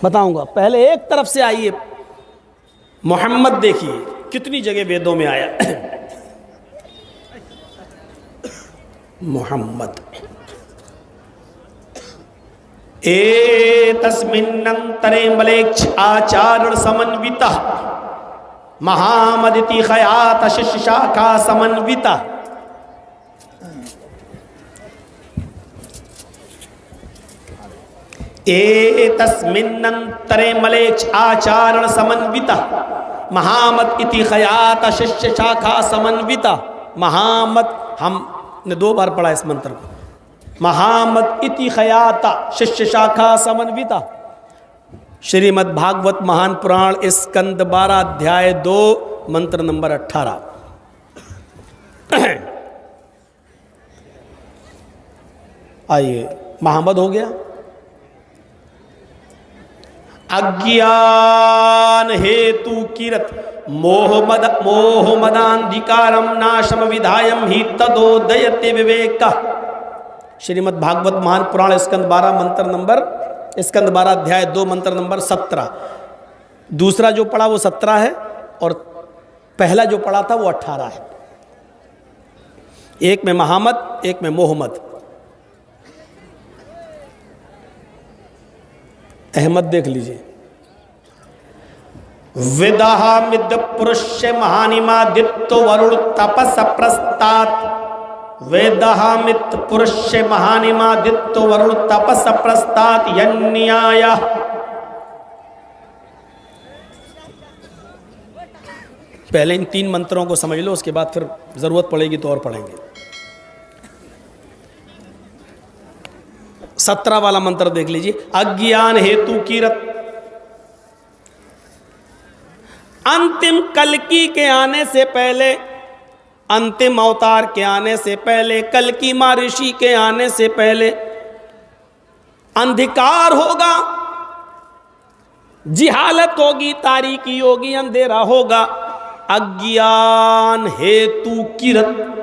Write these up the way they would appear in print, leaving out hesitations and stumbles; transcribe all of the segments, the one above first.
बताऊंगा। पहले एक तरफ से आइए, मोहम्मद देखिए कितनी जगह वेदों में आया। मोहम्मद तस्मिन्नंतरे मलेक्ष आचारण समन्विता महामदिति खयात शिष्य शाखा समन्विता। तस्मिन्नंतरे मलेक्ष आचारण समन्विता महामद इति खयात शिष्य शाखा समन्विता। महामद हमने 2 बार पढ़ा इस मंत्र को। महामद इति खयाता शिष्य शाखा समन्विता। श्रीमद् भागवत महान पुराण स्कंद 12 अध्याय 2 मंत्र नंबर 18। आइए, महामद हो गया। अज्ञान हेतु किरत मोहमदांधिकारम नाशम विधायम ही तदोदयते विवेक। श्रीमद् भागवत महान पुराण स्कंद 12 अध्याय 2 मंत्र नंबर 17। दूसरा जो पढ़ा वो 17 है और पहला जो पढ़ा था वो 18 है। एक में महामद, एक में मोहम्मद। अहमद देख लीजिए। विदहामिद पुरुष महानिमादित्य वरुण तपस प्रस्तात। वेदहामित पुरुष महानिमादित्य वरुण तपस प्रस्तात यन्याय। पहले इन 3 मंत्रों को समझ लो, उसके बाद फिर जरूरत पड़ेगी तो और पढ़ेंगे। 17 वाला मंत्र देख लीजिए। अज्ञान हेतु किरत। अंतिम कल्कि के आने से पहले, अंतिम अवतार के आने से पहले, कल्कि महर्षि के आने से पहले अंधकार होगा, जिहालत होगी, तारीकी होगी, अंधेरा होगा। अज्ञान हेतु किरत।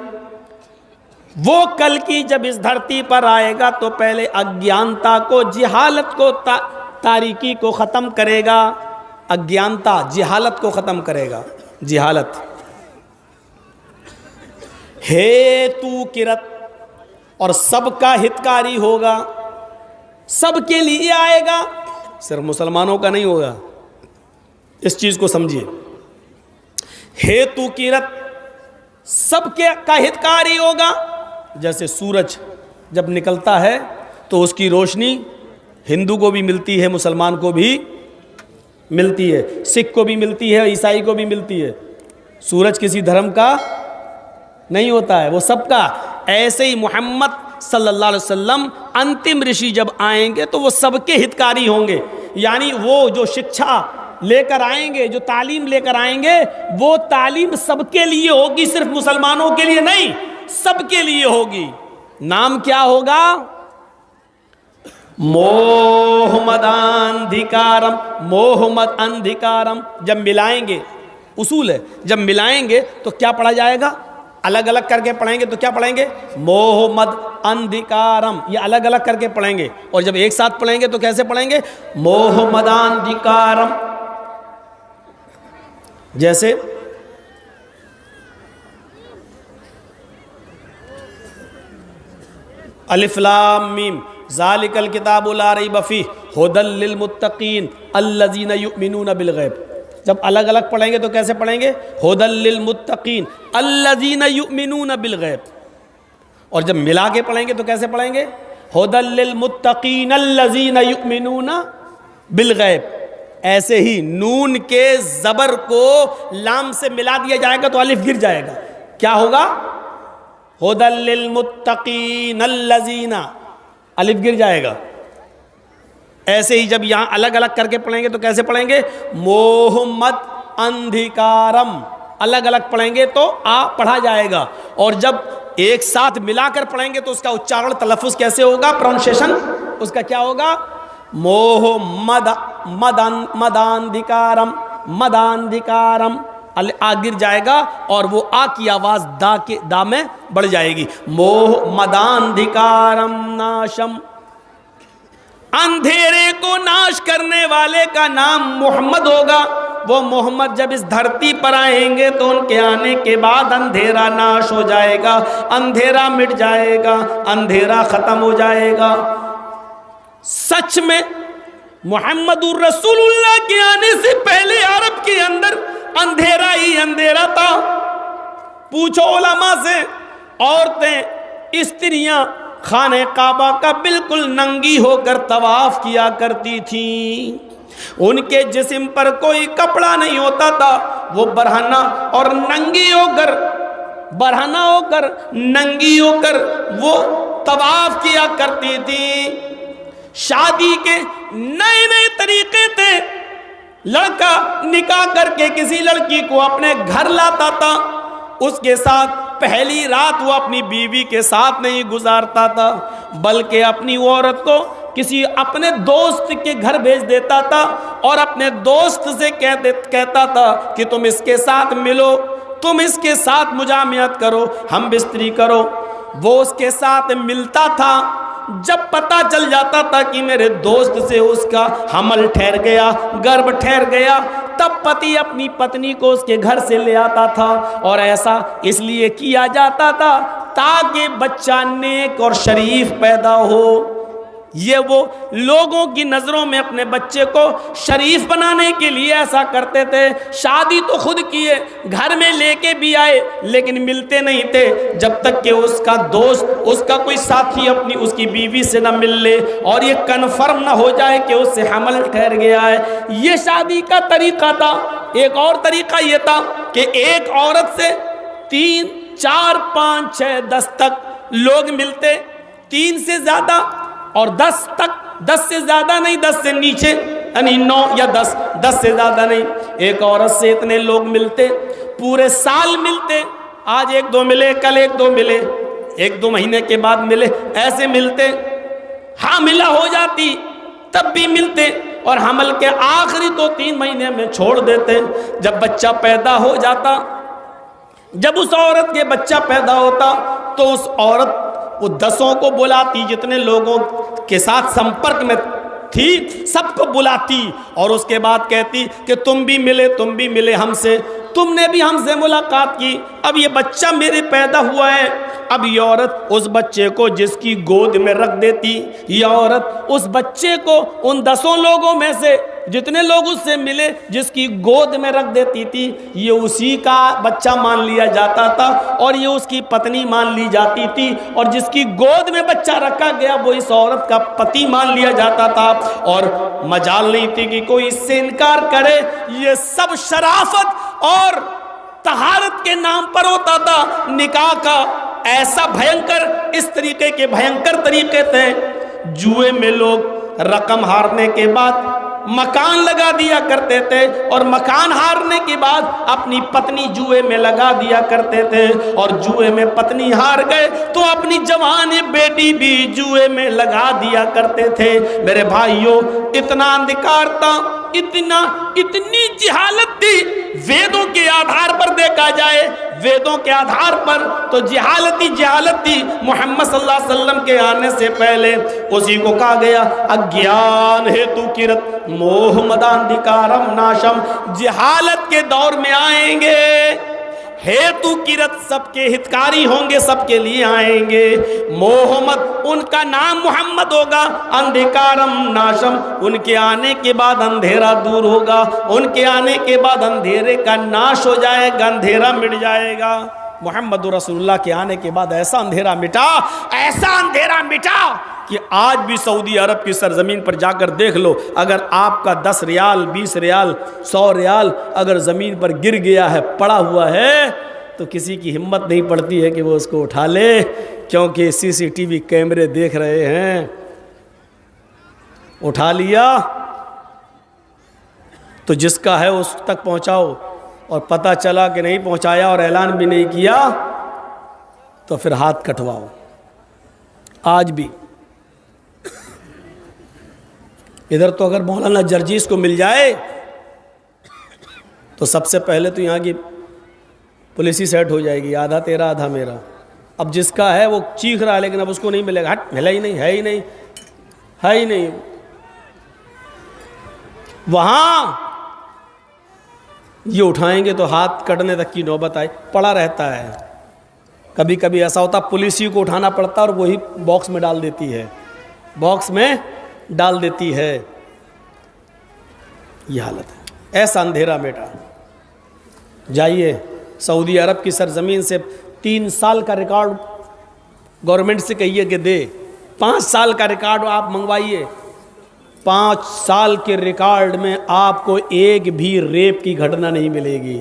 वो कल्कि जब इस धरती पर आएगा तो पहले अज्ञानता को, जिहालत को, तारीकी को खत्म करेगा। अज्ञानता जिहालत को खत्म करेगा। जिहालत हेतु किरत। और सबका हितकारी होगा, सबके लिए आएगा, सिर्फ मुसलमानों का नहीं होगा। इस चीज को समझिए। हेतु किरत, सबके का हितकारी होगा। जैसे सूरज जब निकलता है तो उसकी रोशनी हिंदू को भी मिलती है, मुसलमान को भी मिलती है, सिख को भी मिलती है, ईसाई को भी मिलती है। सूरज किसी धर्म का नहीं होता है, वो सबका। ऐसे ही मोहम्मद सल्लल्लाहु अलैहि वसल्लम अंतिम ऋषि जब आएंगे तो वो सबके हितकारी होंगे। यानी वो जो शिक्षा लेकर आएंगे, जो तालीम लेकर आएंगे, वो तालीम सबके लिए होगी, सिर्फ मुसलमानों के लिए नहीं, सबके लिए होगी। नाम क्या होगा? मोहमदांधिकारम। मोहम्मद अंधिकारम। जब मिलाएंगे, उसूल है, जब मिलाएंगे तो क्या पढ़ा जाएगा? अलग अलग करके पढ़ेंगे तो क्या पढ़ेंगे? मोहम्मद अंधिकारम। ये अलग अलग करके पढ़ेंगे। और जब एक साथ पढ़ेंगे तो कैसे पढ़ेंगे? मोहम्मदांधिकारम। जैसे अलिफ लाम मीम ज़ालिकल किताबु ला रैब फीह हुदल लिल मुत्तकीन अल्लज़ीना युमिनूना बिल गैब। जब अलग अलग पढ़ेंगे तो कैसे पढ़ेंगे? हुदल लिल मुत्तकीन अल्लज़ीना युमिनूना बिल गैब। और जब मिला के पढ़ेंगे तो कैसे पढ़ेंगे? हुदल लिल मुत्तकीन अल्लज़ीना युमिनूना बिल गैब। ऐसे ही नून के जबर को लाम से मिला दिया जाएगा तो अलिफ गिर जाएगा। क्या होगा? हुदल लिल मुत्तकीन अल्लज़ीना, अलिफ गिर जाएगा। ऐसे ही जब यहां अलग अलग करके पढ़ेंगे तो कैसे पढ़ेंगे? मोहम्मद अंधिकारम। अलग अलग पढ़ेंगे तो आ पढ़ा जाएगा। और जब एक साथ मिलाकर पढ़ेंगे तो उसका उच्चारण, तलफ़ुज़ कैसे होगा? प्रोनाउंसिएशन उसका क्या होगा? मोहम्मद मदांधिकारम। मदांधिकारम आ गिर जाएगा और वो आ की आवाज दा में बढ़ जाएगी। मोह मदांधिकारम नाशम। अंधेरे को नाश करने वाले का नाम मोहम्मद होगा। वो मोहम्मद जब इस धरती पर आएंगे तो उनके आने के बाद अंधेरा नाश हो जाएगा, अंधेरा मिट जाएगा, अंधेरा खत्म हो जाएगा। सच में मुहम्मदुर रसूलुल्लाह के आने से पहले अरब के अंदर अंधेरा ही अंधेरा था। पूछो उलमा से, औरतें स्त्रियां खाने काबा का बिल्कुल नंगी होकर तवाफ किया करती थी। उनके जिस्म पर कोई कपड़ा नहीं होता था, वो बरहना और नंगी होकर, बरहना होकर नंगी होकर वो तवाफ किया करती थी। शादी के नए नए तरीके थे। लड़का निकाह करके किसी लड़की को अपने घर लाता था, उसके साथ पहली रात वो अपनी बीवी के साथ नहीं गुजारता था, बल्कि अपनी औरत को किसी अपने दोस्त के घर भेज देता था और अपने दोस्त से कहता था कि तुम इसके साथ मिलो, तुम इसके साथ मुजामियत करो, हम बिस्तरी करो। वो उसके साथ मिलता था। जब पता चल जाता था कि मेरे दोस्त से उसका हमल ठहर गया, गर्भ ठहर गया, तब पति अपनी पत्नी को उसके घर से ले आता था। और ऐसा इसलिए किया जाता था ताकि बच्चा नेक और शरीफ पैदा हो। ये वो लोगों की नज़रों में अपने बच्चे को शरीफ बनाने के लिए ऐसा करते थे। शादी तो खुद किए, घर में लेके भी आए, लेकिन मिलते नहीं थे जब तक कि उसका दोस्त, उसका कोई साथी अपनी उसकी बीवी से ना मिल ले और ये कन्फर्म ना हो जाए कि उससे हमल ठहर गया है। ये शादी का तरीका था। एक और तरीका ये था कि एक औरत से 3, 4, 5, 6, 10 तक लोग मिलते, 3 से ज़्यादा और 10 तक, 10 से ज़्यादा नहीं, 10 से नीचे, यानी 9 या 10, 10 से ज़्यादा नहीं। एक औरत से इतने लोग मिलते, पूरे साल मिलते। आज 1-2 मिले, कल 1-2 मिले, 1-2 महीने के बाद मिले, ऐसे मिलते। हामिला हो जाती तब भी मिलते और हमल के आखिरी 2-3 महीने में छोड़ देते। जब बच्चा पैदा हो जाता, जब उस औरत के बच्चा पैदा होता तो उस औरत वो 10 को बुलाती, जितने लोगों के साथ संपर्क में थी सबको बुलाती और उसके बाद कहती कि तुम भी मिले हमसे, तुमने भी हमसे मुलाकात की, अब ये बच्चा मेरे पैदा हुआ है। अब ये औरत उस बच्चे को जिसकी गोद में रख देती, ये औरत उस बच्चे को उन 10 लोगों में से जितने लोग उससे मिले जिसकी गोद में रख देती थी, ये उसी का बच्चा मान लिया जाता था और ये उसकी पत्नी मान ली जाती थी। और जिसकी गोद में बच्चा रखा गया वो इस औरत का पति मान लिया जाता था और मजाल नहीं थी कि कोई इससे इनकार करे। ये सब शराफत और तहारत के नाम पर होता था। निकाह का ऐसा भयंकर, इस तरीके के भयंकर तरीके थे। जुए में लोग रकम हारने के बाद मकान लगा दिया करते थे और मकान हारने के बाद अपनी पत्नी जुए में लगा दिया करते थे और जुए में पत्नी हार गए तो अपनी जवान बेटी भी जुए में लगा दिया करते थे। मेरे भाइयों, इतना अंधकार था, इतनी जिहालत थी। वेदों के आधार पर देखा जाए, वेदों के आधार पर तो जिहालत थी। मोहम्मद सल्लल्लाहु अलैहि वसल्लम के आने से पहले उसी को कहा गया, अज्ञान हेतु किरत मोह मदांधिकारम नाशम। जिहालत के दौर में आएंगे, हेतु किरत सबके हितकारी होंगे, सबके लिए आएंगे। मोहम्मद, उनका नाम मोहम्मद होगा। अंधकारम नाशम, उनके आने के बाद अंधेरा दूर होगा, उनके आने के बाद अंधेरे का नाश हो जाएगा, अंधेरा मिट जाएगा। मोहम्मद रसूलुल्लाह के आने के बाद ऐसा अंधेरा मिटा कि आज भी सऊदी अरब की सरजमीन पर जाकर देख लो, अगर आपका 10 रियाल, 20 रियाल, 100 रियाल अगर ज़मीन पर गिर गया है, पड़ा हुआ है, तो किसी की हिम्मत नहीं पड़ती है कि वो उसको उठा ले, क्योंकि CCTV कैमरे देख रहे हैं। उठा लिया तो जिसका है उस तक पहुंचाओ, और पता चला कि नहीं पहुंचाया और ऐलान भी नहीं किया तो फिर हाथ कटवाओ। आज भी इधर तो अगर मौलाना जर्जीस को मिल जाए तो सबसे पहले तो यहाँ की पुलिस ही सेट हो जाएगी, आधा तेरा आधा मेरा। अब जिसका है वो चीख रहा है लेकिन अब उसको नहीं मिलेगा, हट, मिला ही नहीं, है ही नहीं, वहां ये उठाएंगे तो हाथ कटने तक की नौबत आई, पड़ा रहता है। कभी कभी ऐसा होता पुलिस ही को उठाना पड़ता और वही बॉक्स में डाल देती है, बॉक्स में डाल देती है। ये हालत है। ऐसा अंधेरा बेटा। जाइए सऊदी अरब की सरजमीन से 3 साल का रिकॉर्ड गवर्नमेंट से कहिए कि दे, 5 साल का रिकॉर्ड आप मंगवाइए। 5 साल के रिकॉर्ड में आपको एक भी रेप की घटना नहीं मिलेगी,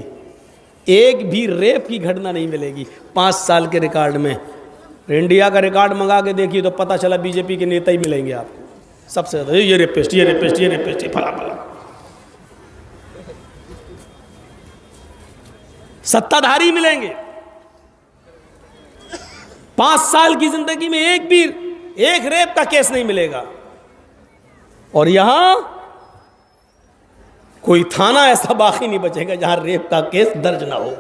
एक भी रेप की घटना नहीं मिलेगी 5 साल के रिकॉर्ड में। इंडिया का रिकॉर्ड मंगा के देखिए तो पता चला बीजेपी के नेता ही मिलेंगे आपको सबसे ज़्यादा, ये रेपिस्ट, ये रेपिस्ट, ये रेपिस्ट, ये फला फला। सत्ताधारी मिलेंगे। 5 साल की जिंदगी में एक रेप का केस नहीं मिलेगा। और यहां कोई थाना ऐसा बाकी नहीं बचेगा जहां रेप का केस दर्ज ना हो।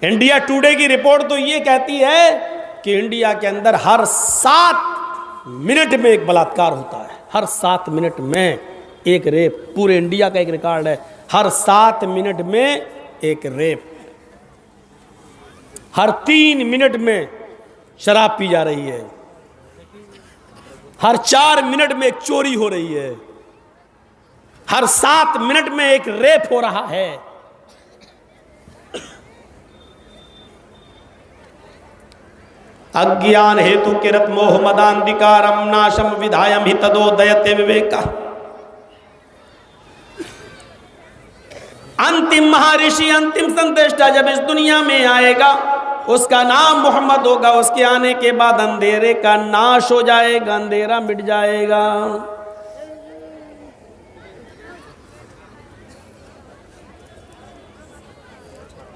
इंडिया टुडे की रिपोर्ट तो ये कहती है कि इंडिया के अंदर हर 7 मिनट में एक बलात्कार होता है, हर 7 मिनट में एक रेप। पूरे इंडिया का एक रिकॉर्ड है, हर 7 मिनट में एक रेप, हर 3 मिनट में शराब पी जा रही है, हर 4 मिनट में एक चोरी हो रही है, हर 7 मिनट में एक रेप हो रहा है। अज्ञान हेतु किरत मोह मदांधिकारम नाशम विधायम हि तदोदयते विवेका। अंतिम महर्षि, अंतिम संदेष्टा जब इस दुनिया में आएगा उसका नाम मोहम्मद होगा। उसके आने के बाद अंधेरे का नाश हो जाएगा, अंधेरा मिट जाएगा।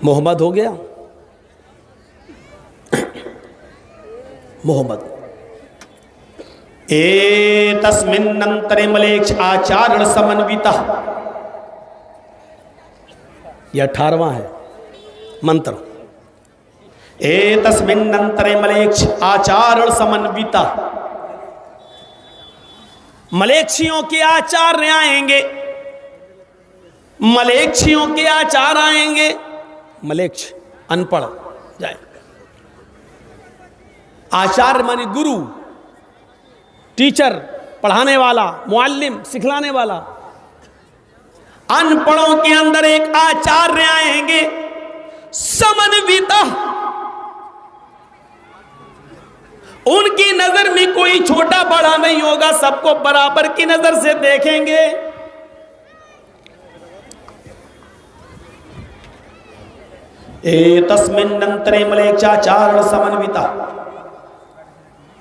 मोहम्मद हो गया, मोहम्मद। तस्मिन्नंतरे मलेक्ष आचारण समन्विता, यह 18वां है मंत्र। तस्मिन्नंतरे मलेक्ष आचारण समन्विता, मलेक्षियों के आचार्य आएंगे, मलेक्षियों के आचार आएंगे। मलेक्ष अनपढ़ जाए, आचार्य माने गुरु, टीचर, पढ़ाने वाला, मुअल्लिम, सिखलाने वाला। अनपढ़ों के अंदर एक आचार्य आएंगे समन्विता, उनकी नजर में कोई छोटा बड़ा नहीं होगा, सबको बराबर की नजर से देखेंगे। तस्मिन्नंतरे मलेक्षाचारण समन्विता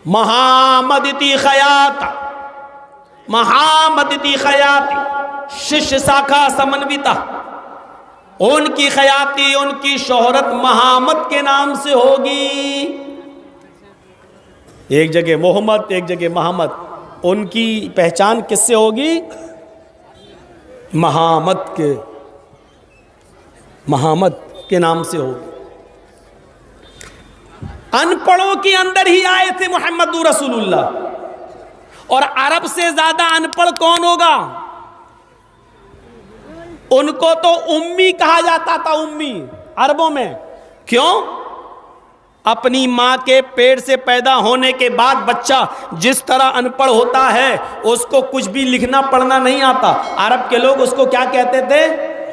महामदिति खयात, महामदिति खयात शिष्य शाखा समन्विता, उनकी खयाती, उनकी शोहरत महामद के नाम से होगी। एक जगह मोहम्मद, एक जगह मोहम्मद, उनकी पहचान किससे होगी? महामद के नाम से होगी। अनपढ़ों के अंदर ही आए थे मोहम्मद रसूलुल्लाह, और अरब से ज्यादा अनपढ़ कौन होगा? उनको तो उम्मी कहा जाता था, उम्मी अरबों में। क्यों? अपनी मां के पेट से पैदा होने के बाद बच्चा जिस तरह अनपढ़ होता है, उसको कुछ भी लिखना पढ़ना नहीं आता। अरब के लोग उसको क्या कहते थे?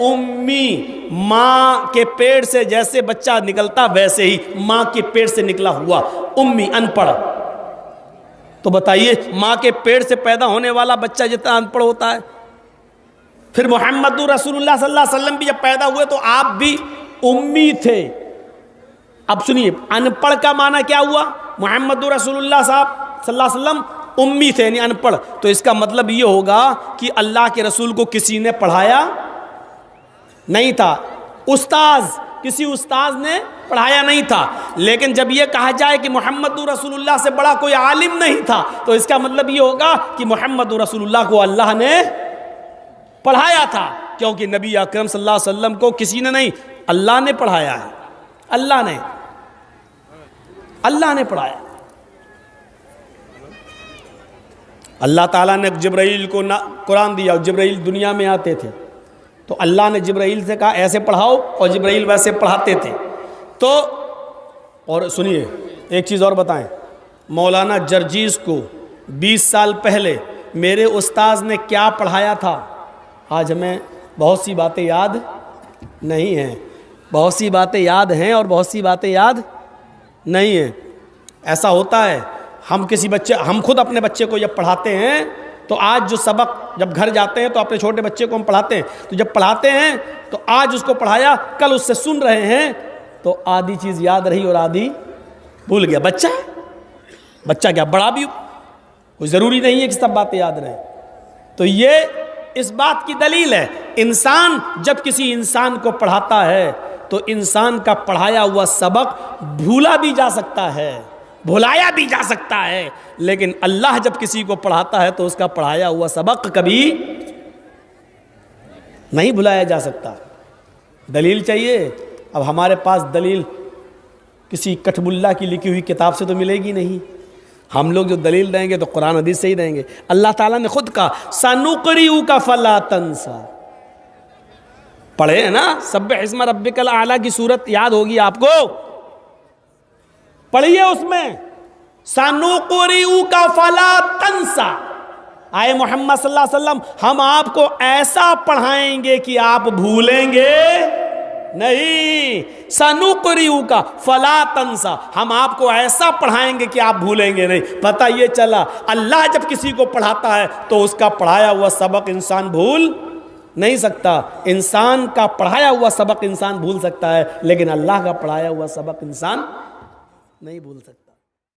उम्मी। मां के पेट से जैसे बच्चा निकलता वैसे ही मां के पेट से निकला हुआ उम्मी, अनपढ़। तो बताइए, मां के पेट से पैदा होने वाला बच्चा जितना अनपढ़ होता है, फिर मोहम्मद रसूलुल्लाह सल्लल्लाहु अलैहि वसल्लम भी जब पैदा हुए तो आप भी उम्मी थे। अब सुनिए, अनपढ़ का माना क्या हुआ? मोहम्मद रसूलुल्लाह साहब सल्लल्लाहु अलैहि वसल्लम उम्मी थे, यानी अनपढ़। तो इसका मतलब ये होगा कि अल्लाह के रसूल को किसी ने पढ़ाया नहीं था, किसी उस्ताद ने पढ़ाया नहीं था। लेकिन जब ये कहा जाए कि मोहम्मद रसूलुल्लाह से बड़ा कोई आलिम नहीं था, तो इसका मतलब ये होगा कि मोहम्मद रसूलुल्लाह को अल्लाह ने पढ़ाया था, क्योंकि नबी अकरम सल्लल्लाहु अलैहि वसल्लम को किसी ने नहीं, अल्लाह ने पढ़ाया है। अल्लाह ने पढ़ाया। अल्लाह ताला ने जिब्राइल को ना कुरान दिया, जिब्राइल दुनिया में आते थे तो अल्लाह ने जिब्राइल से कहा ऐसे पढ़ाओ, और जिब्राइल वैसे पढ़ाते थे। तो और सुनिए एक चीज़ और बताएं, मौलाना जर्जीस को 20 साल पहले मेरे उस्ताद ने क्या पढ़ाया था, आज हमें बहुत सी बातें याद नहीं हैं, बहुत सी बातें याद हैं और बहुत सी बातें याद नहीं हैं। ऐसा होता है, हम खुद अपने बच्चे को जब पढ़ाते हैं तो आज जो सबक जब घर जाते हैं तो अपने छोटे बच्चे को हम पढ़ाते हैं, तो जब पढ़ाते हैं तो आज उसको पढ़ाया, कल उससे सुन रहे हैं तो आधी चीज़ याद रही और आधी भूल गया। बच्चा क्या बड़ा भी, कोई ज़रूरी नहीं है कि सब बातें याद रहे। तो ये इस बात की दलील है, इंसान जब किसी इंसान को पढ़ाता है तो इंसान का पढ़ाया हुआ सबक भूला भी जा सकता है, भुलाया भी जा सकता है, लेकिन अल्लाह जब किसी को पढ़ाता है तो उसका पढ़ाया हुआ सबक कभी नहीं भुलाया जा सकता। दलील चाहिए, अब हमारे पास दलील किसी कठबुल्ला की लिखी हुई किताब से तो मिलेगी नहीं, हम लोग जो दलील देंगे तो कुरान हदीस से ही देंगे। अल्लाह ताला ने खुद कहा सनुक़रिउ का फला तंसा, पढ़े है ना, सब्बिह इस्मा रब्बिकल आला की सूरत याद होगी आपको, पढ़िए उसमें सनुक़रिउ का फला तंसा। आए मोहम्मद सल्लल्लाहु अलैहि वसल्लम, हम आपको ऐसा पढ़ाएंगे कि आप भूलेंगे नहीं। सनुक़रिउ का फला तंसा, हम आपको ऐसा पढ़ाएंगे कि आप भूलेंगे नहीं। पता ये चला, अल्लाह जब किसी को पढ़ाता है तो उसका पढ़ाया हुआ सबक इंसान भूल नहीं सकता। इंसान का पढ़ाया हुआ सबक इंसान भूल सकता है, लेकिन अल्लाह का पढ़ाया हुआ सबक इंसान नहीं भूल सकता।